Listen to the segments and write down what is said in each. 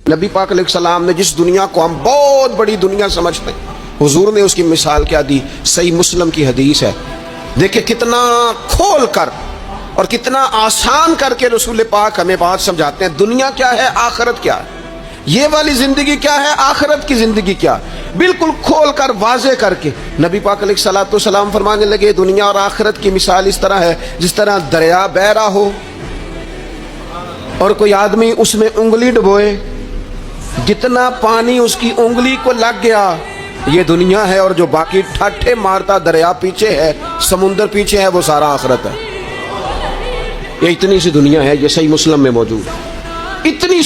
نبی پاک علیہ السلام نے جس دنیا کو ہم بہت بڑی دنیا سمجھتے ہیں، حضور نے اس کی مثال کیا دی؟ صحیح مسلم کی حدیث ہے، دیکھیں کتنا کھول کر اور کتنا آسان کر کے رسول پاک ہمیں بات سمجھاتے ہیں۔ دنیا کیا ہے، آخرت کیا ہے، یہ والی زندگی کیا ہے، آخرت کی زندگی کیا، بالکل کھول کر واضح کر کے نبی پاک علیہ السلام فرمانے لگے دنیا اور آخرت کی مثال اس طرح ہے جس طرح دریا بہ رہا ہو اور کوئی آدمی اس میں انگلی ڈبوئے، جتنا پانی اس کی انگلی کو لگ گیا یہ دنیا ہے، اور جو باقی ٹھاٹھے مارتا دریا پیچھے ہے، سمندر پیچھے ہے، وہ سارا آخرت ہے۔ یہ اتنی سی دنیا ہے، یہ صحیح مسلم میں موجود ہے۔ اتنی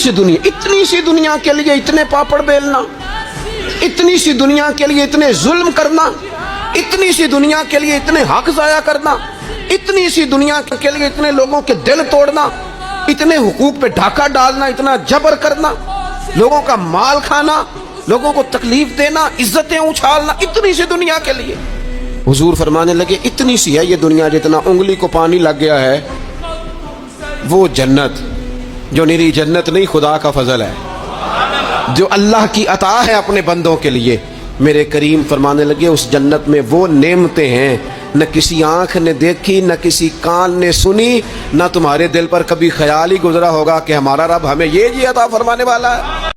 سی دنیا کے لیے اتنے پاپڑ بیلنا، اتنی سی دنیا کے لیے اتنے ظلم کرنا، اتنی سی دنیا کے لیے اتنے حق ضائع کرنا، اتنی سی دنیا کے لیے اتنے لوگوں کے دل توڑنا، اتنے حقوق پہ ڈھاکہ ڈالنا، اتنا جبر کرنا، لوگوں کا مال کھانا، لوگوں کو تکلیف دینا، عزتیں اچھالنا، اتنی سی دنیا کے لیے حضور فرمانے لگے اتنی سی ہے یہ دنیا، جتنا انگلی کو پانی لگ گیا ہے وہ جنت، جو نری جنت نہیں، خدا کا فضل ہے، جو اللہ کی عطا ہے اپنے بندوں کے لیے۔ میرے کریم فرمانے لگے اس جنت میں وہ نعمتیں ہیں نہ کسی آنکھ نے دیکھی، نہ کسی کان نے سنی، نہ تمہارے دل پر کبھی خیال ہی گزرا ہوگا کہ ہمارا رب ہمیں یہ عطا فرمانے والا ہے۔